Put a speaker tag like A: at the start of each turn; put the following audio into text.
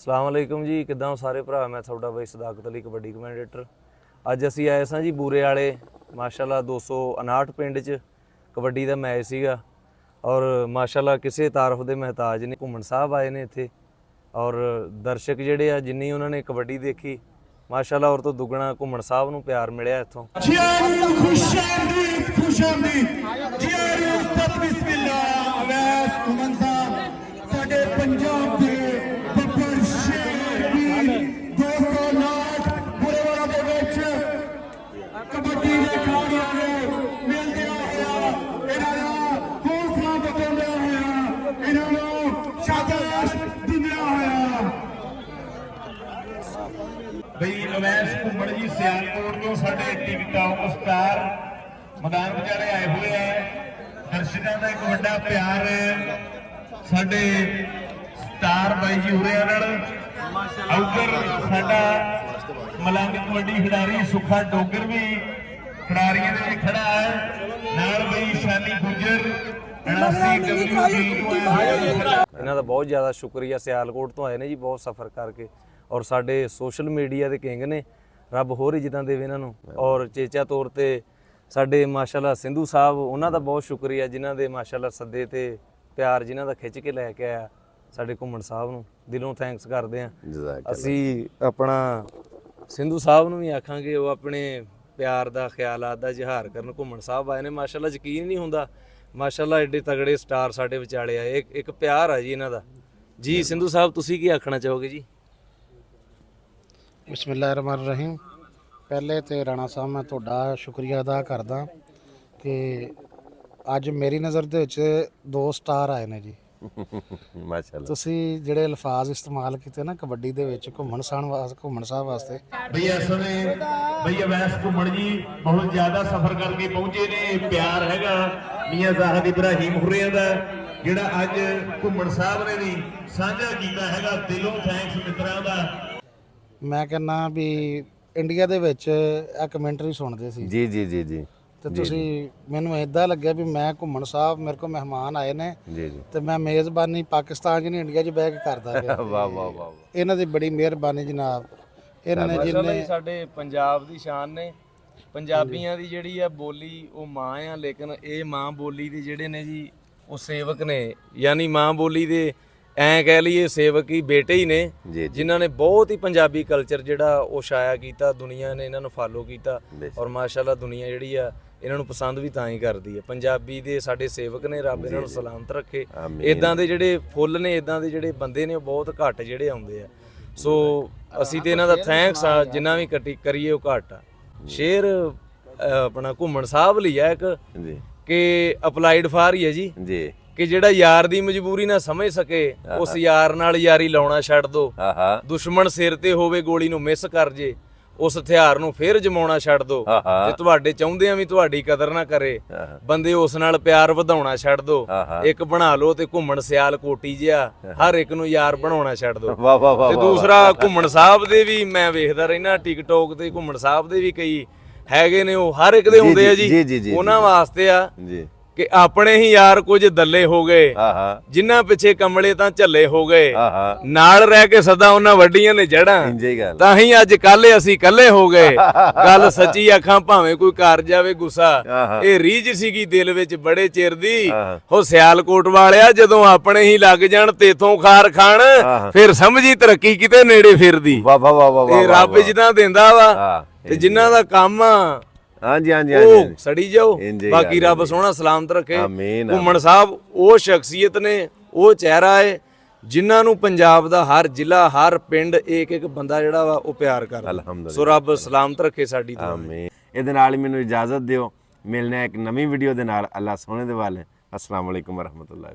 A: अस्सलाम वालेकुम जी, किद्दां हो सारे भरा। मैं तुहाडा बाई सदाकत अली कबड्डी कमेंडेटर। अज असी आए सां जी बूरे वाले माशाल्लाह 259 पिंड च कबड्डी का मैच सीगा और माशाल्लाह किसी तारफ के महताज ने। घुम्मन साहब आए ने इत्थे और दर्शक जिहड़े आ जिन्नी उन्होंने कबड्डी देखी माशाल्लाह और तो दुगना घुम्मन साहब नूं प्यार मिलिया इत्थों।
B: ਬਈ ਅਵੈਸ ਘੁੰਮਣ ਜੀ ਸਿਆਲਕੋਟ ਤੋਂ ਸਾਡੇ ਟਿਕਟੌਕ ਸਟਾਰ ਮੈਦਾਨ ਵਿਚਾਲੇ ਆਏ ਹੋਏ ਹੈ। ਦਰਸ਼ਕਾਂ ਦਾ ਇੱਕ ਵੱਡਾ ਪਿਆਰ ਸਾਡੇ ਸਟਾਰ ਬਾਈ ਜੀ ਹੋਰਿਆਂ ਨਾਲ। ਉਧਰ ਸਾਡਾ ਮਲੰਗ ਕਬੱਡੀ ਖਿਡਾਰੀ ਸੁੱਖਾ ਡੋਗਰ ਵੀ ਖਿਡਾਰੀਆਂ ਦੇ ਵਿੱਚ ਖੜਾ ਹੈ, ਨਾਲ ਬਈ ਸ਼ਾਨੀ ਗੁੱਜਰ
A: इन्हां दा बहुत ज़्यादा शुक्रिया। सियालकोट तो आए ने जी बहुत सफ़र करके और साडे सोशल मीडिया के किंग ने, रब होर इज्जतां देवे इन्हां नूं। और चेचा तौर ते साडे माशाल्लाह सिंधु साहब, उन्हां दा बहुत शुक्रिया जिन्हां दे माशाल्लाह सद्दे ते प्यार जिन्हां दा खिच के लैके आया साडे घुम्मन साहब नूं। दिलों थैंक्स करदे हां। असी अपना सिंधु साहब नूं भी आखांगे वो अपने प्यार दा ख्यालात दा इजहार करन। घुम्मन साहब आए ने माशाल्लाह, यकीन नहीं हुंदा माशाल्लाह एडे तगड़े स्टार साडे विचाले आए। एक प्यार आ जी इन्हां दा। जी सिंधु साहब तुसीं की आखना चाहोगे जी?
C: बिस्मिल्लाहिर्रहमानिर्रहीम। पहले तो राणा साहब मैं तुहाडा शुक्रिया अदा करदा कि अज मेरी नज़र दे विच 2 स्टार आए ने जी।
B: माशाल्लाह
C: तुसीं जिहड़े अल्फाज इस्तेमाल कीते ना कबड्डी दे विच घुम्मन साहब वास्ते
B: भई इस समय भई अवैस घुम्मन जी बहुत ज़्यादा सफ़र करके पहुंचे ने। प्यार हैगा मियाँ ज़ाहिद इब्राहिम हुर्रियां दा जिहड़ा अज घुम्मन साहब ने भी साझा कीता हैगा। दिलों थैंक्स मित्रां दा।
C: मैं कहना भी इंडिया दे विच आ कमेंटरी सुनदे सी
D: जी जी जी जी
C: ਤੇ ਤੁਸੀਂ ਮੈਨੂੰ ਇਦਾਂ ਲੱਗਿਆ ਵੀ ਮੈਂ ਘੁੰਮਣ ਸਾਹਿਬ ਮੇਰੇ ਕੋਲ ਮਹਿਮਾਨ ਆਏ ਨੇ
D: ਜੀ ਜੀ
C: ਤੇ ਮੈਂ ਮੇਜ਼ਬਾਨੀ ਪਾਕਿਸਤਾਨ 'ਚ ਨਹੀਂ ਇੰਡੀਆ 'ਚ ਬਹਿ ਕੇ ਕਰਦਾ ਪਿਆ।
D: ਵਾਹ ਵਾਹ ਵਾਹ।
C: ਇਹਨਾਂ ਦੀ ਬੜੀ ਮਿਹਰਬਾਨੀ ਜਨਾਬ। ਇਹਨਾਂ ਨੇ ਜਿੰਨੇ
A: ਸਾਡੇ ਪੰਜਾਬ ਦੀ ਸ਼ਾਨ ਨੇ। ਪੰਜਾਬੀਆਂ ਦੀ ਜਿਹੜੀ ਆ ਬੋਲੀ ਉਹ ਮਾਂ ਆ, ਲੇਕਿਨ ਇਹ ਮਾਂ ਬੋਲੀ ਦੇ ਜਿਹੜੇ ਨੇ ਜੀ ਉਹ ਸੇਵਕ ਨੇ, ਯਾਨੀ ਮਾਂ ਬੋਲੀ ਦੇ ਐਂ ਕਹਿ ਲਈਏ ਸੇਵਕ ਹੀ ਬੇਟੇ ਹੀ ਨੇ, ਜਿਨ੍ਹਾਂ ਨੇ ਬਹੁਤ ਹੀ ਪੰਜਾਬੀ ਕਲਚਰ ਜਿਹੜਾ ਉਹ ਛਾਇਆ ਕੀਤਾ। ਦੁਨੀਆ ਨੇ ਇਹਨਾਂ ਨੂੰ ਫਾਲੋ ਕੀਤਾ ਔਰ ਮਾਸ਼ਾਅੱਲਾ ਦੁਨੀਆ ਜਿਹੜੀ ਆ ਇਹਨਾਂ ਨੂੰ ਪਸੰਦ ਵੀ ਤਾਂ ਹੀ ਕਰਦੀ ਹੈ। ਪੰਜਾਬੀ ਦੇ ਸਾਡੇ ਸੇਵਕ ਨੇ, ਰੱਬ ਇਹਨਾਂ ਨੂੰ ਸਲਾਮਤ ਰੱਖੇ। ਇਦਾਂ ਦੇ ਜਿਹੜੇ ਫੁੱਲ ਨੇ, ਇਦਾਂ ਦੇ ਜਿਹੜੇ ਬੰਦੇ ਨੇ ਉਹ ਬਹੁਤ ਘੱਟ ਜਿਹੜੇ ਆਉਂਦੇ ਆ। ਸੋ ਅਸੀਂ ਤੇ ਇਹਨਾਂ ਦਾ ਥੈਂਕਸ ਆ, ਜਿੰਨਾ ਵੀ ਕਰੀਏ ਉਹ ਘੱਟ ਆ। ਸ਼ੇਰ ਆਪਣਾ ਘੁੰਮਣ ਸਾਹਿਬ ਲਈ ਆ ਇੱਕ ਕਿ ਅਪਲਾਈਡ ਫਾਰ ਹੀ ਹੈ ਜੀ ਕਿ ਜਿਹੜਾ ਯਾਰ ਦੀ ਮਜਬੂਰੀ ਨਾ ਸਮਝ ਸਕੇ ਉਸ ਯਾਰ ਨਾਲ ਯਾਰੀ ਲਾਉਣਾ ਛੱਡ ਦੋ। ਦੁਸ਼ਮਣ ਸਿਰ ਤੇ ਹੋਵੇ ਗੋਲੀ ਨੂੰ ਮਿਸ ਕਰ ਜੇ, ਉਸ ਹਥਿਆਰ ਨੂੰ ਫੇਰ ਜਮਾਉਣਾ ਛੱਡ ਦੋ। ਤੇ ਤੁਹਾਡੇ ਚਾਹੁੰਦੇ ਆ ਵੀ ਤੁਹਾਡੀ ਕਦਰ ਨਾ ਕਰੇ ਬੰਦੇ, ਉਸ ਨਾਲ ਪਿਆਰ ਵਧਾਉਣਾ ਛੱਡ ਦੋ। ਇੱਕ ਬਣਾ ਲਓ ਤੇ ਘੁੰਮਣ ਸਿਆਲ ਕੋਟੀ ਜਿਹਾ ਹਰ ਇੱਕ ਨੂੰ ਯਾਰ ਬਣਾਉਣਾ ਛੱਡ ਦੋ। ਤੇ ਦੂਸਰਾ ਘੁੰਮਣ ਸਾਹਿਬ ਦੇ ਵੀ ਮੈਂ ਵੇਖਦਾ ਰਹਿਣਾ ਟਿਕਟੌਕ ਤੇ, ਘੁੰਮਣ ਸਾਹਿਬ ਦੇ ਵੀ ਕਈ ਹੈਗੇ ਨੇ, ਉਹ ਹਰ ਇੱਕ ਦੇ ਹੁੰਦੇ ਆ ਜੀ। ਉਹਨਾਂ ਵਾਸਤੇ ਆ ਕਿ ਆਪਣੇ ਹੀ ਯਾਰ ਕੁਝ ਦੱਲੇ ਹੋ ਗਏ, ਜਿਨ੍ਹਾਂ ਪਿੱਛੇ ਕਮਲੇ ਤਾਂ ਝੱਲੇ ਹੋ ਗਏ। ਨਾਲ ਰਹਿ ਕੇ ਸਦਾ ਉਹਨਾਂ ਵੱਡੀਆਂ ਨੇ ਜੜਾਂ, ਤਾਂ ਹੀ ਅੱਜ ਕੱਲ ਅਸੀਂ ਕੱਲੇ ਹੋ ਗਏ। ਗੱਲ ਸੱਚੀ ਆਖਾਂ ਭਾਵੇਂ ਕੋਈ ਕਰ ਜਾਵੇ ਗੁੱਸਾ, ਇਹ ਰੀਝ ਸੀਗੀ ਦਿਲ ਵਿੱਚ ਬੜੇ ਚਿਰ ਦੀ। ਹੋ ਸਿਆਲਕੋਟ ਵਾਲਿਆ ਜਦੋਂ ਆਪਣੇ ਹੀ ਲੱਗ ਜਾਣ ਤੇਥੋਂ ਖਾਰ ਖਾਣ, ਫਿਰ ਸਮਝੀ ਤਰੱਕੀ ਕਿਤੇ ਨੇੜੇ ਫਿਰਦੀ। ਇਹ ਰੱਬ ਜਿੱਦਾਂ ਦਿੰਦਾ ਵਾ ਤੇ ਜਿਨ੍ਹਾਂ ਦਾ ਕੰਮ ਆ
D: ਹਾਂਜੀ ਹਾਂਜੀ
A: ਉਹ ਸੜੀ ਜਾਓ, ਬਾਕੀ ਰੱਬ ਸੋਹਣਾ ਸਲਾਮਤ ਰੱਖੇ। ਘੁੰਮਣ ਸਾਹਿਬ ਉਹ ਸ਼ਖਸੀਅਤ ਨੇ, ਉਹ ਚਿਹਰਾ ਹੈ ਜਿਨ੍ਹਾਂ ਨੂੰ ਪੰਜਾਬ ਦਾ ਹਰ ਜ਼ਿਲ੍ਹਾ, ਹਰ ਪਿੰਡ, ਇੱਕ ਬੰਦਾ ਜਿਹੜਾ ਵਾ ਉਹ ਪਿਆਰ ਕਰਦਾ। ਸੋ ਰੱਬ ਸਲਾਮਤ ਰੱਖੇ ਸਾਡੀ।
D: ਇਹਦੇ ਨਾਲ ਹੀ ਮੈਨੂੰ ਇਜਾਜ਼ਤ ਦਿਓ, ਮਿਲਣਾ ਇੱਕ ਨਵੀਂ ਵੀਡੀਓ ਦੇ ਨਾਲ। ਅੱਲਾਹ ਸੋਹਣੇ ਦੇ ਵੱਲ। अस्सलाम वालेकुम वरहमतुल्लाह।